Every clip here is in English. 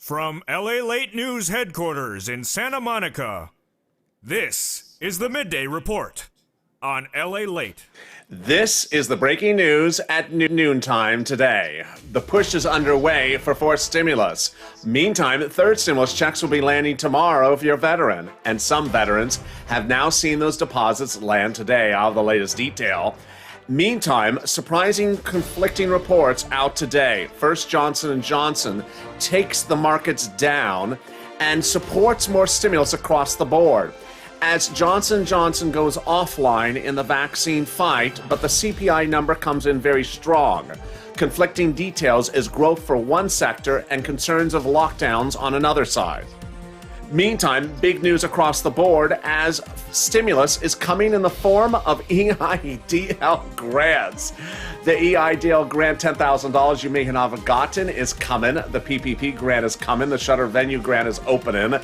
From LALATE News headquarters in Santa Monica, this is the Midday Report on LALATE. This is the breaking news at noontime today. The push is underway for fourth stimulus. Meantime, third stimulus checks will be landing tomorrow if you're a veteran. And some veterans have now seen those deposits land today. I'll have the latest detail. Meantime, surprising conflicting reports out today. First, Johnson & Johnson takes the markets down and supports more stimulus across the board. As Johnson & Johnson goes offline in the vaccine fight, but the CPI number comes in very strong. Conflicting details is growth for one sector and concerns of lockdowns on another side. Meantime, big news across the board as stimulus is coming in the form of EIDL grants. The EIDL grant, $10,000 you may not have gotten, is coming. The PPP grant is coming. The Shutter Venue grant is opening.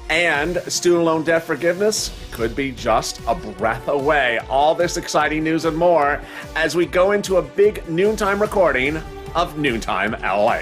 And student loan debt forgiveness could be just a breath away. All this exciting news and more as we go into a big noontime recording of Noontime LA.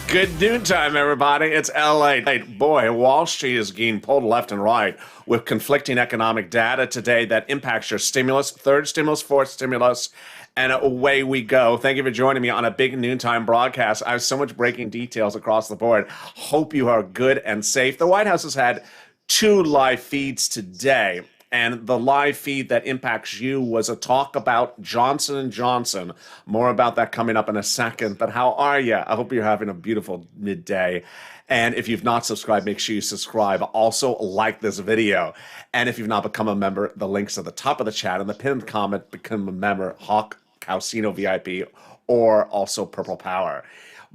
Good noontime, everybody. It's LA. Boy, Wall Street is getting pulled left and right with conflicting economic data today that impacts your stimulus, third stimulus, fourth stimulus, and away we go. Thank you for joining me on a big noontime broadcast. I have so much breaking details across the board. Hope you are good and safe. The White House has had 2 live feeds today. And the live feed that impacts you was a talk about Johnson & Johnson. More about that coming up in a second. But how are you? I hope you're having a beautiful midday. And if you've not subscribed, make sure you subscribe. Also, like this video. And if you've not become a member, the link's at the top of the chat. In the pinned comment, become a member, Hawk Calcino VIP, or also Purple Power.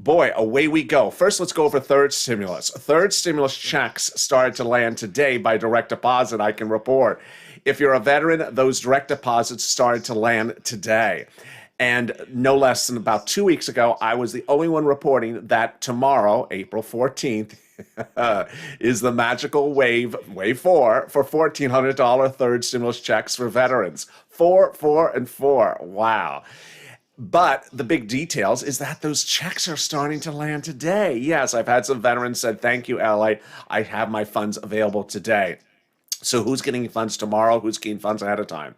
Boy, away we go. First, let's go over third stimulus. Third stimulus checks started to land today by direct deposit, I can report. If you're a veteran, those direct deposits started to land today. And no less than about 2 weeks ago, I was the only one reporting that tomorrow, April 14th, is the magical wave 4 for $1,400 third stimulus checks for veterans. 4, 4, and 4. Wow. But the big details is that those checks are starting to land today. Yes, I've had some veterans said, thank you, LA. I have my funds available today. So who's getting funds tomorrow? Who's getting funds ahead of time?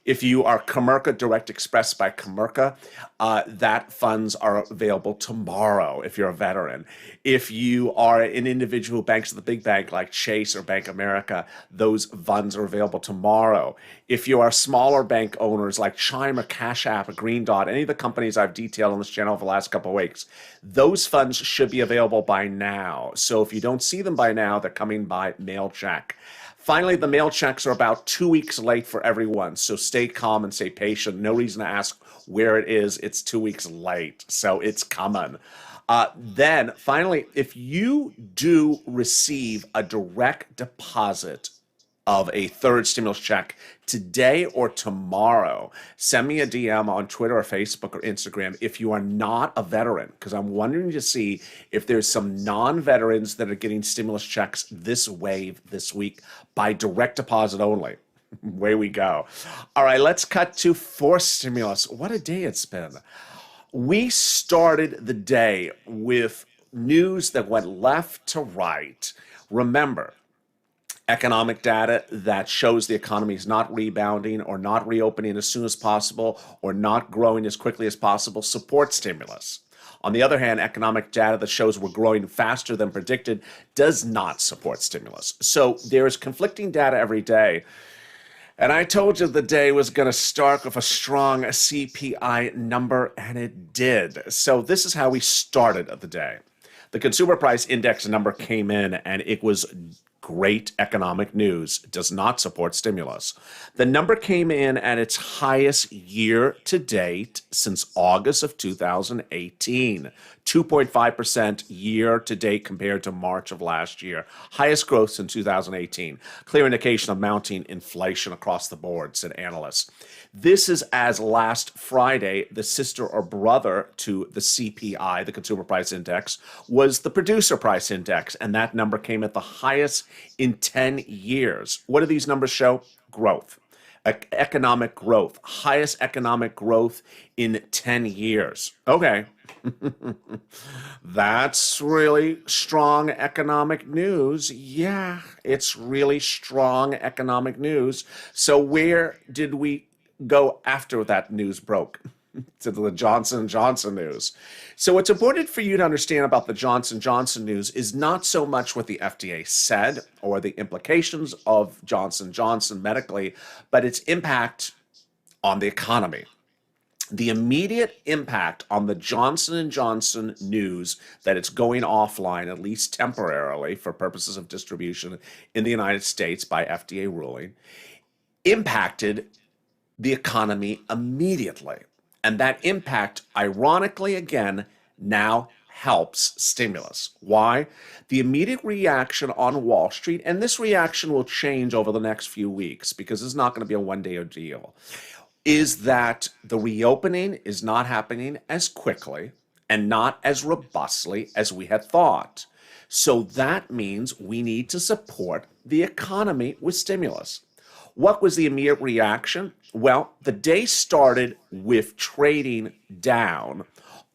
If you are Comerica Direct Express by Comerica, that funds are available tomorrow if you're a veteran. If you are an individual banks at the big bank like Chase or Bank America, those funds are available tomorrow. If you are smaller bank owners like Chime or Cash App or Green Dot, any of the companies I've detailed on this channel for the last couple of weeks, those funds should be available by now. So if you don't see them by now, they're coming by mail check. Finally, the mail checks are about 2 weeks late for everyone, so stay calm and stay patient. No reason to ask where it is. It's 2 weeks late, so it's coming. Then, finally, if you do receive a direct deposit of a third stimulus check today or tomorrow, send me a DM on Twitter or Facebook or Instagram if you are not a veteran, because I'm wondering to see if there's some non-veterans that are getting stimulus checks this wave this week by direct deposit only. Way we go. All right, let's cut to fourth stimulus. What a day it's been. We started the day with news that went left to right. Remember, economic data that shows the economy is not rebounding or not reopening as soon as possible or not growing as quickly as possible supports stimulus. On the other hand, economic data that shows we're growing faster than predicted does not support stimulus. So there is conflicting data every day. And I told you the day was going to start with a strong CPI number, and it did. So this is how we started the day. The consumer price index number came in, and it was great economic news. It does not support stimulus. The number came in at its highest year to date since August of 2018. 2.5% year to date compared to March of last year. Highest growth since 2018. Clear indication of mounting inflation across the board, said analysts. This is as last Friday, the sister or brother to the CPI, the Consumer Price Index, was the Producer Price Index, and that number came at the highest in 10 years. What do these numbers show? Growth. Economic growth. Highest economic growth in 10 years. Okay. That's really strong economic news. Yeah, it's really strong economic news. So where did we go after that news broke? To the Johnson & Johnson news. So what's important for you to understand about the Johnson & Johnson news is not so much what the FDA said or the implications of Johnson & Johnson medically, but its impact on the economy. The immediate impact on the Johnson & Johnson news that it's going offline, at least temporarily for purposes of distribution in the United States by FDA ruling, impacted the economy immediately. And that impact, ironically again, now helps stimulus. Why? The immediate reaction on Wall Street, and this reaction will change over the next few weeks because it's not going to be a one-day deal, is that the reopening is not happening as quickly and not as robustly as we had thought. So that means we need to support the economy with stimulus. What was the immediate reaction? Well, the day started with trading down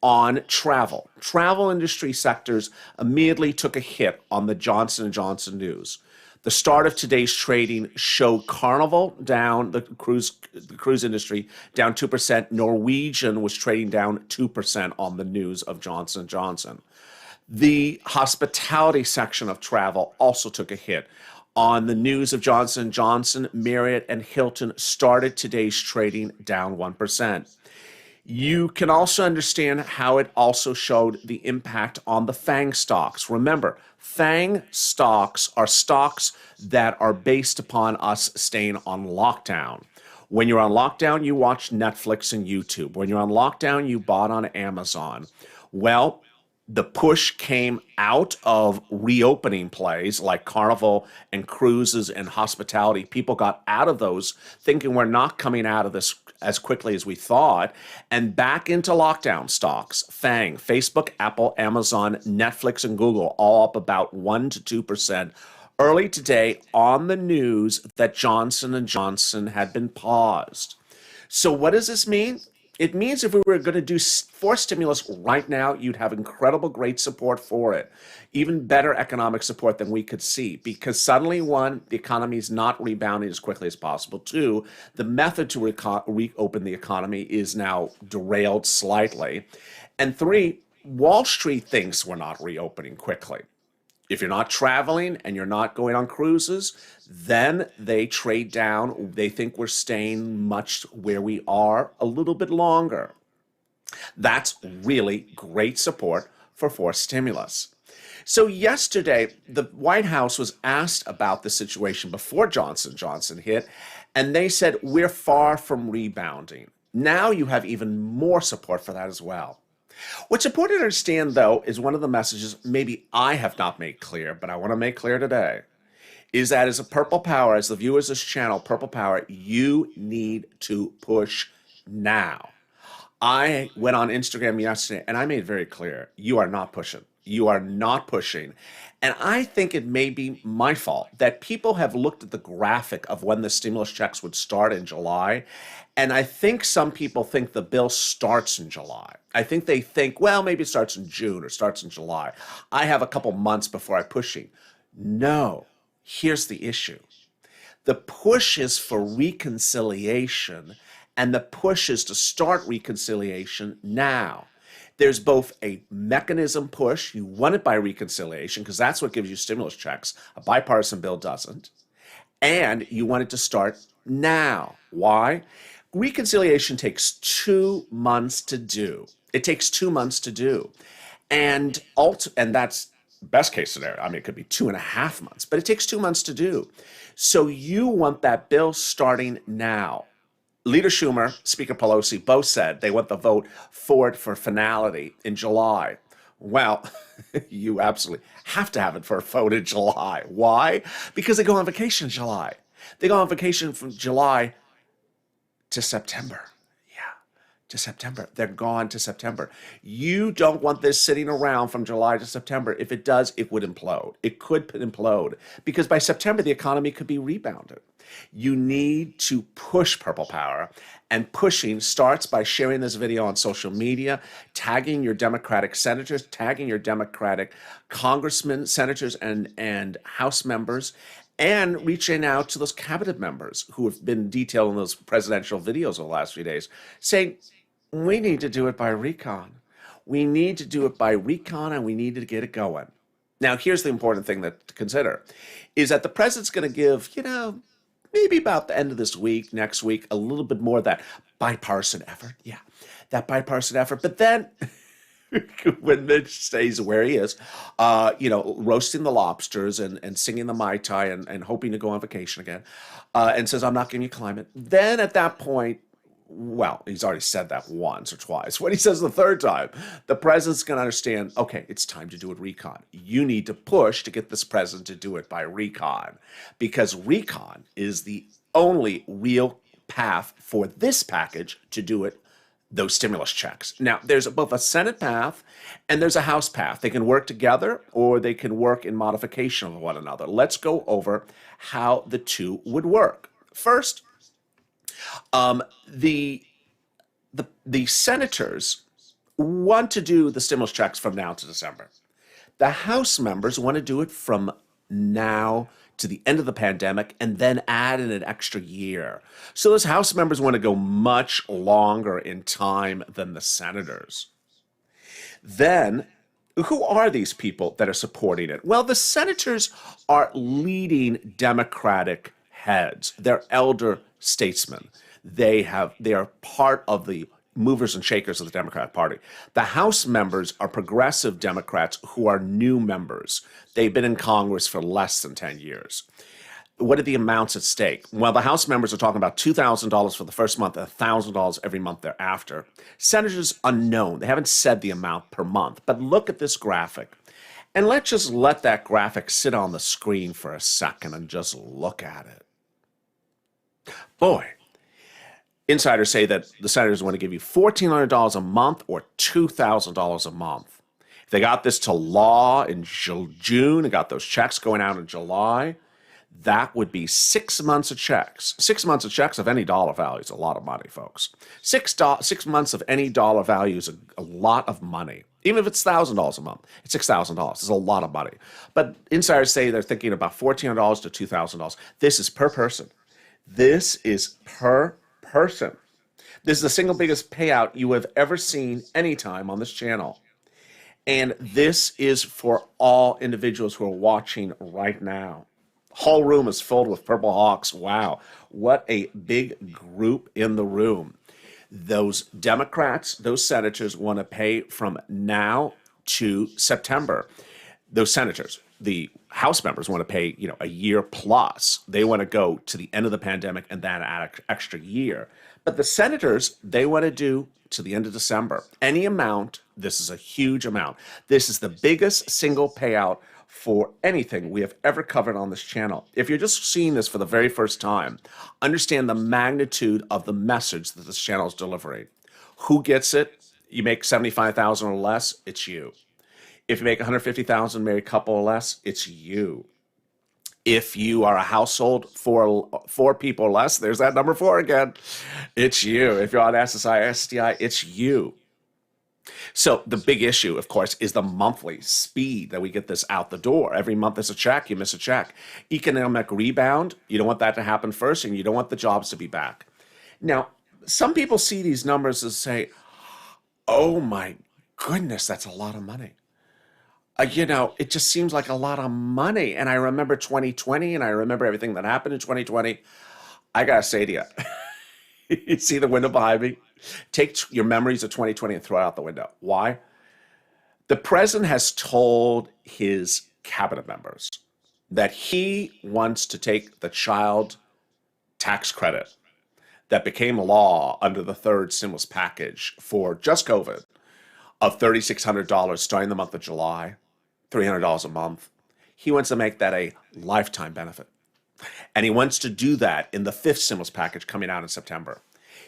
on travel. Travel industry sectors immediately took a hit on the Johnson & Johnson news. The start of today's trading showed Carnival down, the cruise industry down 2%. Norwegian was trading down 2% on the news of Johnson & Johnson. The hospitality section of travel also took a hit. On the news of Johnson & Johnson, Marriott and Hilton started today's trading down 1%. You can also understand how it also showed the impact on the FANG stocks. Remember, FANG stocks are stocks that are based upon us staying on lockdown. When you're on lockdown, you watch Netflix and YouTube. When you're on lockdown, you bought on Amazon. Well, the push came out of reopening plays like Carnival and cruises and hospitality. People got out of those thinking we're not coming out of this as quickly as we thought, and back into lockdown stocks. FANG, Facebook, Apple, Amazon, Netflix, and Google, all up about 1% to 2%. Early today on the news that Johnson & Johnson had been paused. So what does this mean? It means if we were going to do force stimulus right now, you'd have incredible great support for it, even better economic support than we could see, because suddenly, one, the economy is not rebounding as quickly as possible. Two, the method to reopen the economy is now derailed slightly. And three, Wall Street thinks we're not reopening quickly. If you're not traveling and you're not going on cruises, then they trade down. They think we're staying much where we are a little bit longer. That's really great support for forced stimulus. So yesterday, the White House was asked about the situation before Johnson & Johnson hit, and they said, we're far from rebounding. Now you have even more support for that as well. What's important to understand, though, is one of the messages maybe I have not made clear, but I want to make clear today, is that as a Purple Power, as the viewers of this channel, Purple Power, you need to push now. I went on Instagram yesterday, and I made it very clear, you are not pushing. You are not pushing. And I think it may be my fault that people have looked at the graphic of when the stimulus checks would start in July, and I think some people think the bill starts in July. I think they think, well, maybe it starts in June or starts in July. I have a couple months before I'm pushing. No, here's the issue. The push is for reconciliation, and the push is to start reconciliation now. There's both a mechanism push, you want it by reconciliation, because that's what gives you stimulus checks. A bipartisan bill doesn't. And you want it to start now. Why? Reconciliation takes 2 months to do. It takes 2 months to do. And that's best case scenario. I mean, it could be 2.5 months, but it takes 2 months to do. So you want that bill starting now. Leader Schumer, Speaker Pelosi both said they want the vote forward for finality in July. Well, you absolutely have to have it for a vote in July. Why? Because they go on vacation in July. They go on vacation from July to September. Yeah, to September. They're gone to September. You don't want this sitting around from July to September. If it does, it would implode. It could implode because by September, the economy could be rebounded. You need to push purple power, and pushing starts by sharing this video on social media, tagging your Democratic senators, tagging your Democratic congressmen, senators, and House members, and reaching out to those cabinet members who have been detailed in those presidential videos over the last few days, saying, we need to do it by recon. We need to do it by recon, and we need to get it going. Now, here's the important thing to consider, is that the president's going to give, maybe about the end of this week, next week, a little bit more of that bipartisan effort. Yeah, that bipartisan effort. But then when Mitch stays where he is, roasting the lobsters and singing the Mai Tai and hoping to go on vacation again, and says, I'm not giving you climate. Then at that point, well, he's already said that once or twice. When he says the third time, the president's going to understand, okay, it's time to do it recon. You need to push to get this president to do it by recon, because recon is the only real path for this package to do it, those stimulus checks. Now, there's both a Senate path and there's a House path. They can work together or they can work in modification of one another. Let's go over how the two would work. First, the senators want to do the stimulus checks from now to December. The House members want to do it from now to the end of the pandemic and then add in an extra year. So those House members want to go much longer in time than the senators. Then, who are these people that are supporting it? Well, the senators are leading Democratic heads. They're elder statesmen. They are part of the movers and shakers of the Democratic Party. The House members are progressive Democrats who are new members. They've been in Congress for less than 10 years. What are the amounts at stake? Well, the House members are talking about $2,000 for the first month and $1,000 every month thereafter. Senators, unknown. They haven't said the amount per month, but look at this graphic. And let's just let that graphic sit on the screen for a second and just look at it. Boy, insiders say that the senators want to give you $1,400 a month or $2,000 a month. If they got this to law in June and got those checks going out in July, that would be 6 months of checks. 6 months of checks of any dollar value is a lot of money, folks. 6 months of any dollar value is a lot of money. Even if it's $1,000 a month, it's $6,000. It's a lot of money. But insiders say they're thinking about $1,400 to $2,000. This is per person. This is per person. This is the single biggest payout you have ever seen anytime on this channel. And this is for all individuals who are watching right now. Whole room is filled with Purple Hawks. Wow, what a big group in the room. Those Democrats, those senators want to pay from now to September. Those senators, the House members want to pay, a year plus. They want to go to the end of the pandemic and then add an extra year. But the senators, they want to do to the end of December. Any amount, this is a huge amount. This is the biggest single payout for anything we have ever covered on this channel. If you're just seeing this for the very first time, understand the magnitude of the message that this channel is delivering. Who gets it? You make $75,000 or less, it's you. If you make $150,000, married couple or less, it's you. If you are a household four people or less, there's that number 4 again. It's you. If you're on SSI, STI, it's you. So the big issue, of course, is the monthly speed that we get this out the door. Every month there's a check, you miss a check. Economic rebound, you don't want that to happen first, and you don't want the jobs to be back. Now, some people see these numbers and say, oh my goodness, that's a lot of money. It just seems like a lot of money. And I remember 2020, and I remember everything that happened in 2020. I got to say to you, you see the window behind me? Take your memories of 2020 and throw it out the window. Why? The president has told his cabinet members that he wants to take the child tax credit that became law under the third stimulus package for just COVID of $3,600 starting the month of July, $300 a month. He wants to make that a lifetime benefit. And he wants to do that in the fifth stimulus package coming out in September.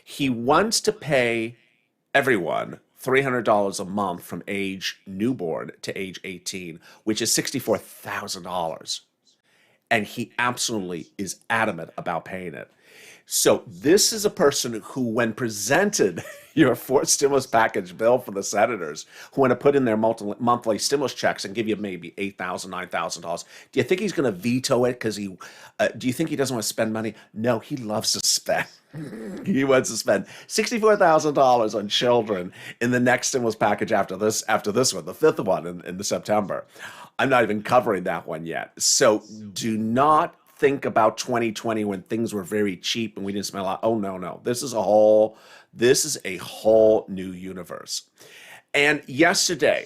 He wants to pay everyone $300 a month from age newborn to age 18, which is $64,000. And he absolutely is adamant about paying it. So this is a person who, when presented your fourth stimulus package bill for the senators, who want to put in their monthly stimulus checks and give you maybe $8,000, $9,000, do you think he's going to veto it because do you think he doesn't want to spend money? No, he loves to spend. He wants to spend $64,000 on children in the next stimulus package after this one, the fifth one in September. I'm not even covering that one yet. So do not think about 2020 when things were very cheap and we didn't spend a lot. Oh, no. This is a whole new universe. And yesterday,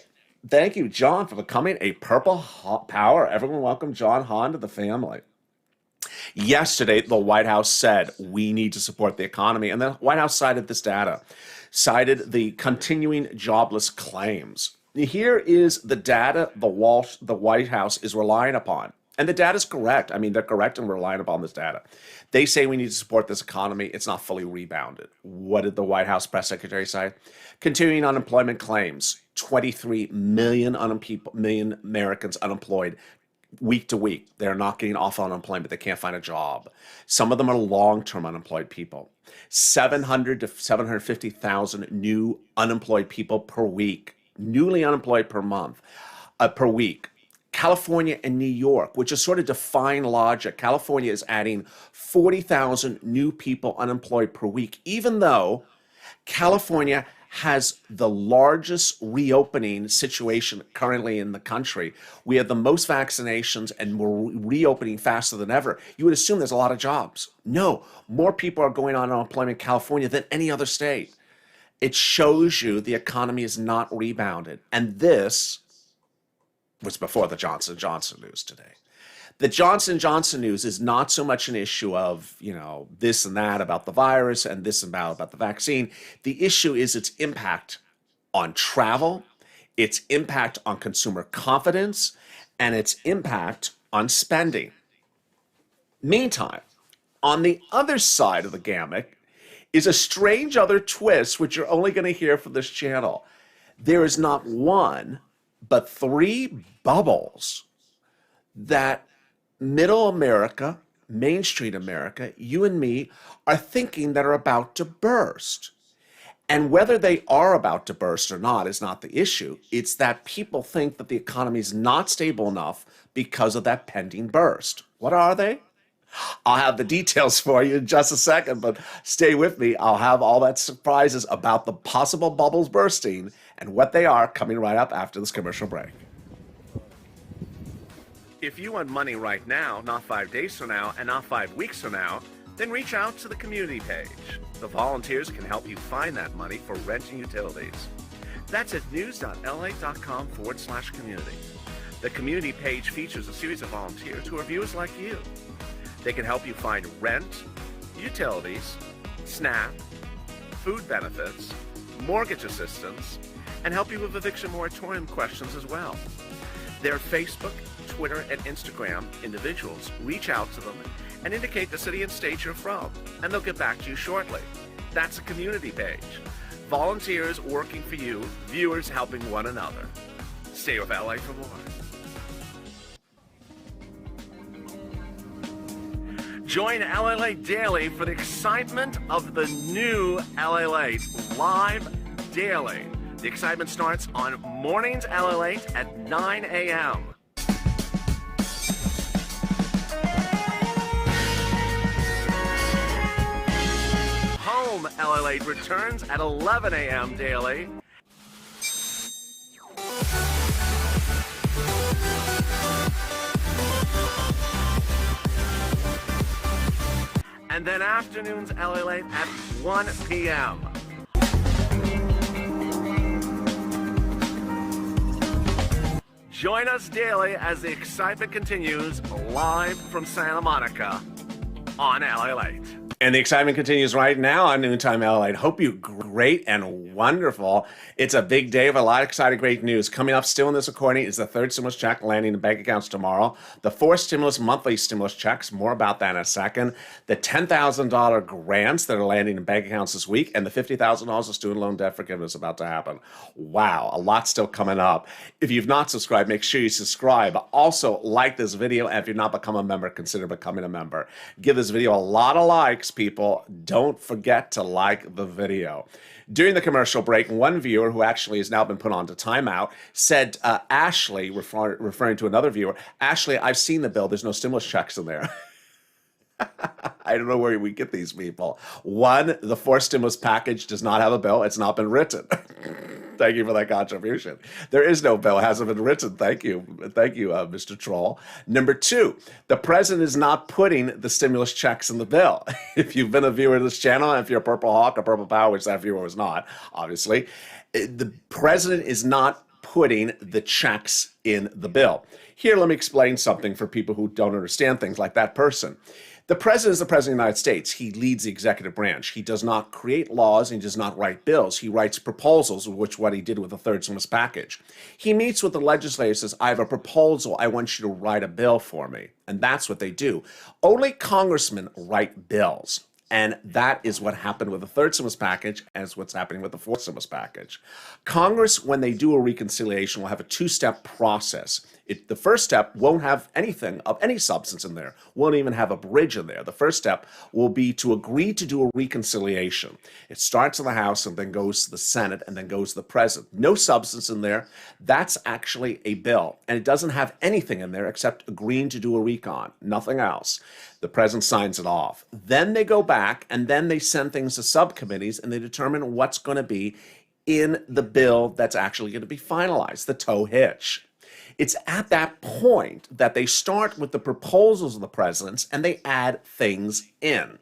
thank you, John, for becoming a Purple Power. Everyone welcome John Hahn to the family. Yesterday, the White House said we need to support the economy. And the White House cited this data, cited the continuing jobless claims. Here is the data the White House is relying upon. And the data is correct. I mean, they're correct and relying upon this data. They say we need to support this economy. It's not fully rebounded. What did the White House press secretary say? Continuing unemployment claims, 23 million Americans unemployed week to week. They're not getting off unemployment. They can't find a job. Some of them are long-term unemployed people. 700 to 750,000 new unemployed people per week, newly unemployed per week. California and New York, which is sort of defying logic. California is adding 40,000 new people unemployed per week, even though California has the largest reopening situation currently in the country. We have the most vaccinations and we're reopening faster than ever. You would assume there's a lot of jobs. No, more people are going on unemployment in California than any other state. It shows you the economy is not rebounded. And this was before the Johnson & Johnson news today. The Johnson & Johnson news is not so much an issue of, this and that about the virus and this and that about the vaccine. The issue is its impact on travel, its impact on consumer confidence, and its impact on spending. Meantime, on the other side of the gamut is a strange other twist, which you're only going to hear from this channel. There is not one, but three bubbles that middle America, Main Street America, you and me, are thinking that are about to burst. And whether they are about to burst or not is not the issue. It's that people think that the economy is not stable enough because of that pending burst. What are they? I'll have the details for you in just a second, but stay with me. I'll have all that surprises about the possible bubbles bursting and what they are coming right up after this commercial break. If you want money right now, not 5 days from now, and not 5 weeks from now, then reach out to the community page. The volunteers can help you find that money for rent and utilities. That's at news.la.com/community. The community page features a series of volunteers who are viewers like you. They can help you find rent, utilities, SNAP, food benefits, mortgage assistance, and help you with eviction moratorium questions as well. Their Facebook, Twitter, and Instagram individuals reach out to them and indicate the city and state you're from, and they'll get back to you shortly. That's a community page. Volunteers working for you, viewers helping one another. Stay with LA for more. Join LALATE Daily for the excitement of the new LALATE live daily. The excitement starts on Mornings LALATE at 9 a.m. Home LALATE returns at 11 a.m. daily. And then afternoons LALATE at 1 p.m. Join us daily as the excitement continues live from Santa Monica on LALATE. And the excitement continues right now on Noontime LALATE. Hope you're great and wonderful. It's a big day of a lot of exciting, great news. Coming up still in this recording is the third stimulus check landing in bank accounts tomorrow. The fourth monthly stimulus checks, more about that in a second. The $10,000 grants that are landing in bank accounts this week, and the $50,000 of student loan debt forgiveness about to happen. Wow, a lot still coming up. If you've not subscribed, make sure you subscribe. Also, like this video, and if you're not become a member, consider becoming a member. Give this video a lot of likes, people. Don't forget to like the video. During the commercial break, one viewer who actually has now been put on to timeout said, Ashley, referring to another viewer, Ashley, I've seen the bill. There's no stimulus checks in there. I don't know where we get these people. One, the fourth stimulus package does not have a bill. It's not been written. Thank you for that contribution. There is no bill. It hasn't been written. Thank you. Thank you, Mr. Troll. Number two, the president is not putting the stimulus checks in the bill. If you've been a viewer of this channel, if you're a Purple Hawk or Purple Power, which that viewer was not, obviously, the president is not putting the checks in the bill. Here, let me explain something for people who don't understand things like that person. The president is the president of the United States. He leads the executive branch. He does not create laws and he does not write bills. He writes proposals, which what he did with the third stimulus package. He meets with the legislators, says, I have a proposal. I want you to write a bill for me. And that's what they do. Only congressmen write bills. And that is what happened with the third stimulus package, as what's happening with the fourth stimulus package. Congress, when they do a reconciliation, will have a two-step process. The first step won't have anything of any substance in there, won't even have a bridge in there. The first step will be to agree to do a reconciliation. It starts in the House and then goes to the Senate and then goes to the President. No substance in there. That's actually a bill. And it doesn't have anything in there except agreeing to do a recon, nothing else. The president signs it off. Then they go back and then they send things to subcommittees and they determine what's going to be in the bill that's actually going to be finalized, the tow hitch. It's at that point that they start with the proposals of the presidents and they add things in.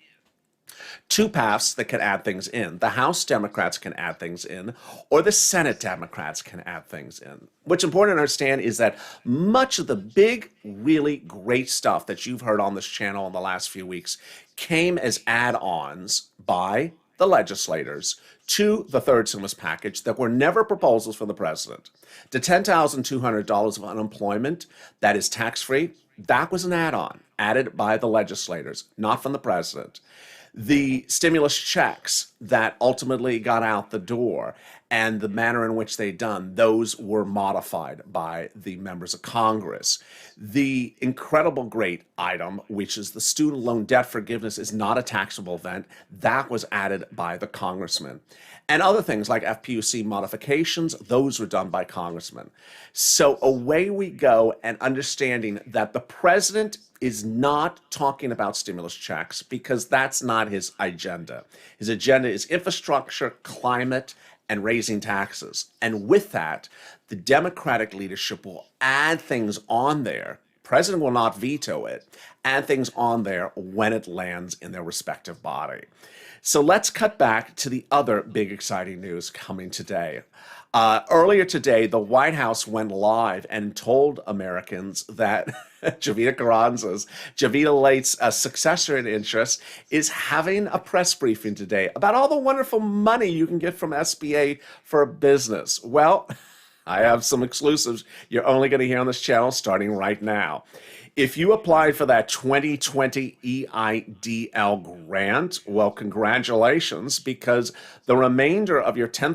Two paths that can add things in. The House Democrats can add things in, or the Senate Democrats can add things in. What's important to understand is that much of the big, really great stuff that you've heard on this channel in the last few weeks came as add-ons by the legislators to the third stimulus package that were never proposals from the president. The $10,200 of unemployment that is tax-free, that was an add-on, added by the legislators, not from the president. The stimulus checks that ultimately got out the door and the manner in which they done, those were modified by the members of Congress. The incredible great item, which is the student loan debt forgiveness, is not a taxable event. That was added by the congressman. And other things like FPUC modifications, those were done by congressmen. So away we go, and understanding that the president is not talking about stimulus checks because that's not his agenda. His agenda is infrastructure, climate, and raising taxes. And with that, the Democratic leadership will add things on there. President will not veto it, add things on there when it lands in their respective body. So let's cut back to the other big exciting news coming today. Earlier today, the White House went live and told Americans that Javita Carranza's, Javita LALATE's successor in interest, is having a press briefing today about all the wonderful money you can get from SBA for a business. Well, I have some exclusives you're only going to hear on this channel starting right now. If you applied for that 2020 EIDL grant, well, congratulations, because the remainder of your $10,000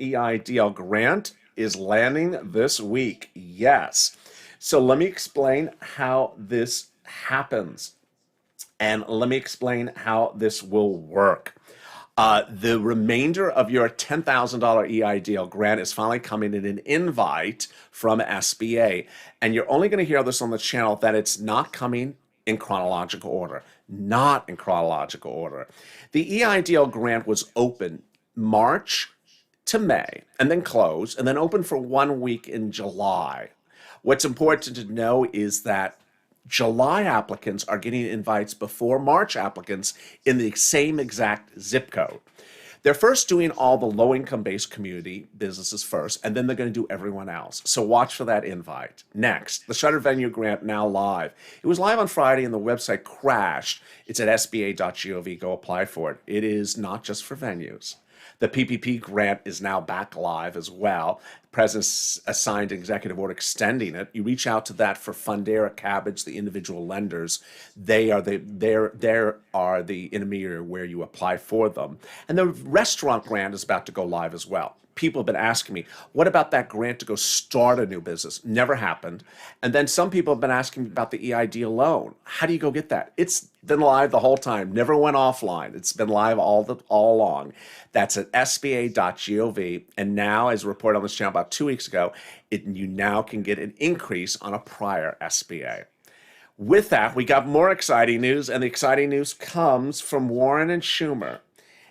EIDL grant is landing this week. Yes. So let me explain how this happens, and let me explain how this will work. The remainder of your $10,000 EIDL grant is finally coming in an invite from SBA. And you're only going to hear this on the channel that it's not coming in chronological order. Not in chronological order. The EIDL grant was open March to May and then closed and then open for 1 week in July. What's important to know is that July applicants are getting invites before March applicants in the same exact zip code. They're first doing all the low-income based community businesses first, and then they're going to do everyone else. So watch for that invite. Next, the Shutter Venue Grant now live. It was live on Friday and the website crashed. It's at sba.gov. Go apply for it. It is not just for venues. The PPP grant is now back live as well. The President assigned an executive order extending it. You reach out to that for Fundera, Cabbage, the individual lenders. They are the intermediary where you apply for them. And the restaurant grant is about to go live as well. People have been asking me, what about that grant to go start a new business? Never happened. And then some people have been asking me about the EID loan. How do you go get that? It's been live the whole time, never went offline. It's been live all along. That's at sba.gov. And now, as reported on this channel about 2 weeks ago, you now can get an increase on a prior SBA. With that, we got more exciting news, and the exciting news comes from Warren and Schumer.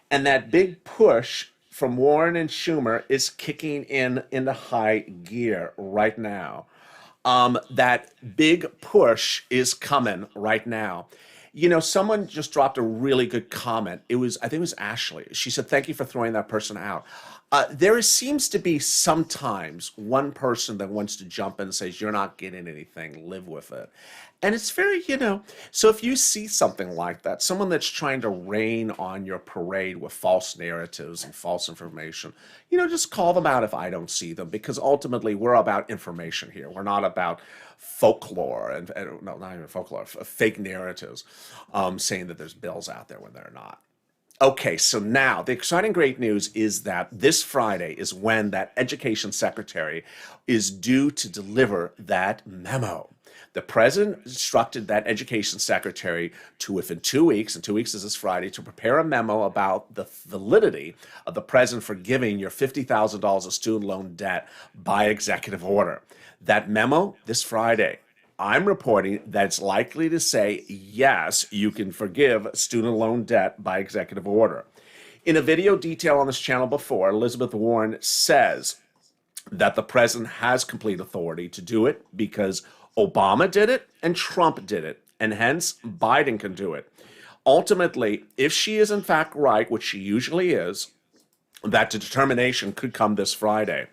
And that big push from Warren and Schumer is kicking into high gear right now. That big push is coming right now. You know, someone just dropped a really good comment. I think it was Ashley. She said, "Thank you for throwing that person out." There seems to be sometimes one person that wants to jump in and says, "You're not getting anything, live with it." And it's very, so if you see something like that, someone that's trying to rain on your parade with false narratives and false information, just call them out if I don't see them, because ultimately we're about information here. We're not about folklore and no, not even folklore, fake narratives saying that there's bills out there when they're not. Okay, so now the exciting great news is that this Friday is when that education secretary is due to deliver that memo. The president instructed that education secretary to, within 2 weeks, and 2 weeks is this Friday, to prepare a memo about the validity of the president forgiving your $50,000 of student loan debt by executive order. That memo this Friday. I'm reporting that it's likely to say, yes, you can forgive student loan debt by executive order. In a video detail on this channel before, Elizabeth Warren says that the president has complete authority to do it because Obama did it and Trump did it, and hence Biden can do it. Ultimately, if she is in fact right, which she usually is, that determination could come this Friday.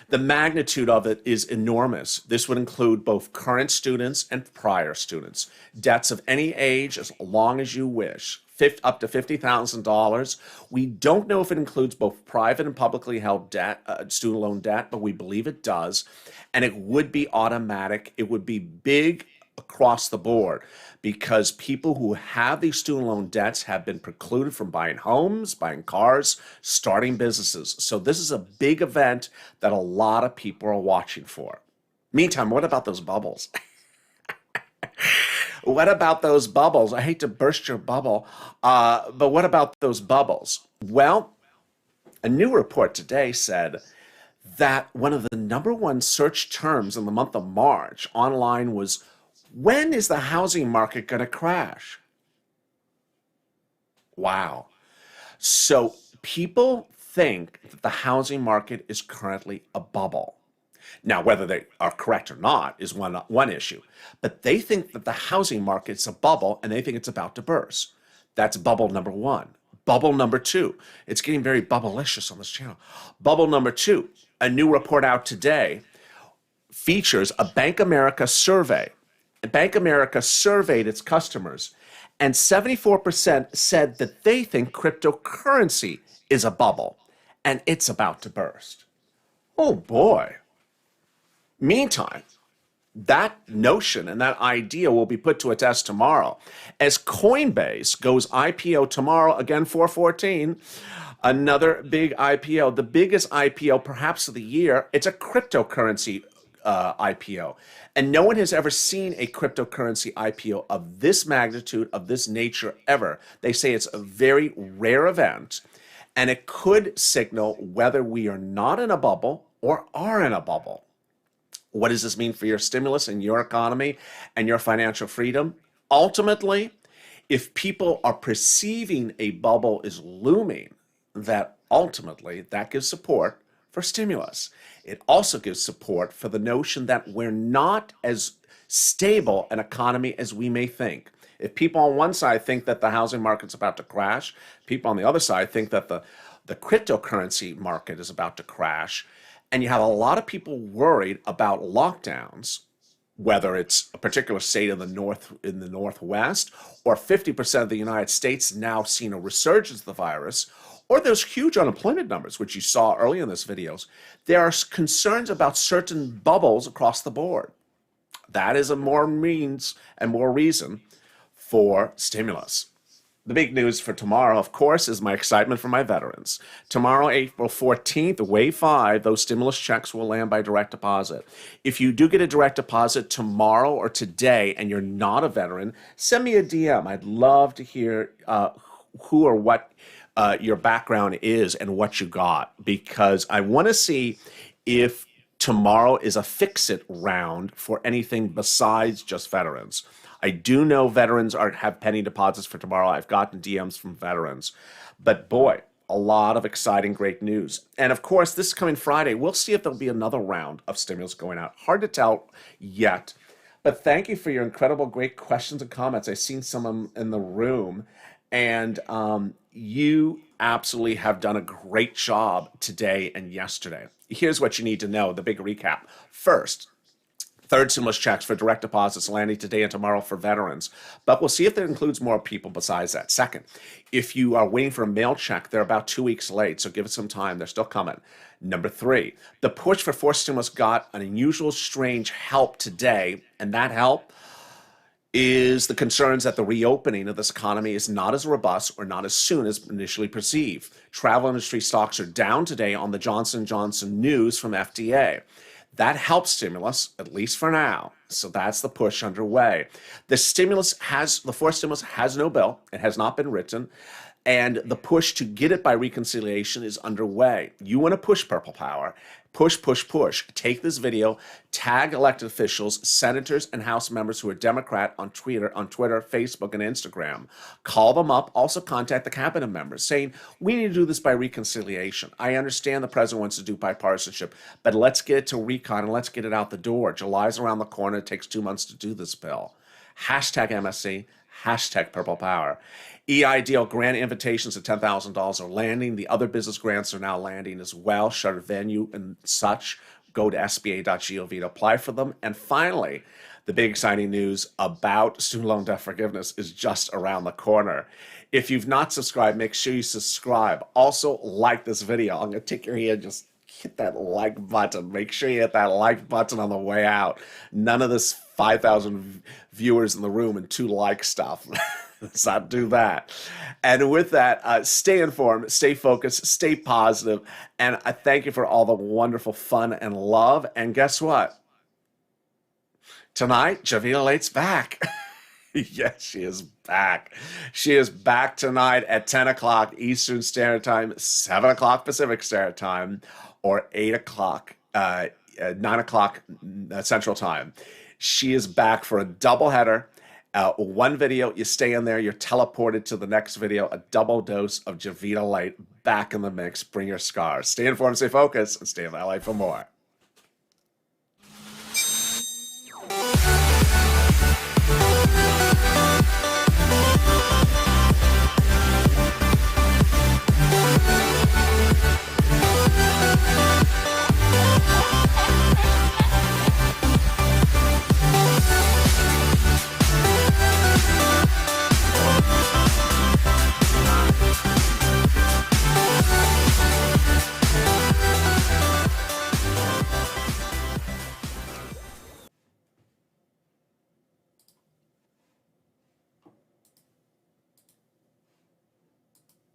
The magnitude of it is enormous. This would include both current students and prior students. Debts of any age, as long as you wish, up to $50,000. We don't know if it includes both private and publicly held debt, student loan debt, but we believe it does. And it would be automatic. It would be big across the board, because people who have these student loan debts have been precluded from buying homes, buying cars, starting businesses. So this is a big event that a lot of people are watching for. Meantime, what about those bubbles? What about those bubbles? I hate to burst your bubble, but what about those bubbles? Well, a new report today said that one of the #1 search terms in the month of March online was, when is the housing market going to crash? Wow. So people think that the housing market is currently a bubble. Now, whether they are correct or not is one issue, but they think that the housing market's a bubble and they think it's about to burst. That's bubble #1. Bubble #2, it's getting very bubblicious on this channel. Bubble #2, a new report out today features a Bank America survey. Bank America surveyed its customers, and 74% said that they think cryptocurrency is a bubble and it's about to burst. Oh boy. Meantime, that notion and that idea will be put to a test tomorrow as Coinbase goes IPO tomorrow, again 4/14, another big IPO, the biggest IPO perhaps of the year. It's a cryptocurrency IPO. And no one has ever seen a cryptocurrency IPO of this magnitude, of this nature ever. They say it's a very rare event, and it could signal whether we are not in a bubble or are in a bubble. What does this mean for your stimulus and your economy and your financial freedom? Ultimately, if people are perceiving a bubble is looming, that ultimately that gives support for stimulus. It also gives support for the notion that we're not as stable an economy as we may think. If people on one side think that the housing market's about to crash, people on the other side think that the the cryptocurrency market is about to crash, and you have a lot of people worried about lockdowns, whether it's a particular state in the Northwest, or 50% of the United States now seeing a resurgence of the virus, or those huge unemployment numbers, which you saw earlier in this videos. There are concerns about certain bubbles across the board. That is a more means and more reason for stimulus. The big news for tomorrow, of course, is my excitement for my veterans. Tomorrow, April 14th, Wave 5, those stimulus checks will land by direct deposit. If you do get a direct deposit tomorrow or today and you're not a veteran, send me a DM. I'd love to hear who or what your background is and what you got, because I want to see if tomorrow is a fix-it round for anything besides just veterans. I do know veterans have pending deposits for tomorrow. I've gotten DMs from veterans. But boy, a lot of exciting, great news. And of course, this coming Friday, we'll see if there'll be another round of stimulus going out. Hard to tell yet. But thank you for your incredible, great questions and comments. I've seen some of them in the room. And you absolutely have done a great job today and yesterday. Here's what you need to know, the big recap. First, third stimulus checks for direct deposits landing today and tomorrow for veterans. But we'll see if that includes more people besides that. Second, if you are waiting for a mail check, they're about 2 weeks late, so give it some time. They're still coming. Number three, the push for fourth stimulus got an unusual, strange help today, and that help is the concerns that the reopening of this economy is not as robust or not as soon as initially perceived. Travel industry stocks are down today on the Johnson & Johnson news from FDA. That helps stimulus, at least for now. So that's the push underway. The fourth stimulus has no bill. It has not been written. And the push to get it by reconciliation is underway. You want to push Purple Power. Push, push, push. Take this video, tag elected officials, senators, and House members who are Democrat on Twitter, Facebook, and Instagram. Call them up. Also contact the cabinet members saying, we need to do this by reconciliation. I understand the president wants to do bipartisanship, but let's get it to recon and let's get it out the door. July's around the corner. It takes 2 months to do this bill. Hashtag MSC, hashtag Purple Power. EIDL grant invitations of $10,000 are landing. The other business grants are now landing as well. Shuttered venue and such. Go to sba.gov to apply for them. And finally, the big exciting news about student loan debt forgiveness is just around the corner. If you've not subscribed, make sure you subscribe. Also, like this video. I'm going to take your hand, just hit that like button. Make sure you hit that like button on the way out. None of this 5,000 viewers in the room and 2 like stuff. Let's not do that. And with that, stay informed, stay focused, stay positive, and I thank you for all the wonderful fun and love. And guess what? Tonight, Javita Late's back. Yes, she is back. She is back tonight at 10 o'clock Eastern Standard Time, 7 o'clock Pacific Standard Time, or 8 o'clock, 9 o'clock Central Time. She is back for a doubleheader. One video, you stay in there, you're teleported to the next video, a double dose of Javita Late back in the mix. Bring your scars. Stay informed, stay focused, and stay in LA for more.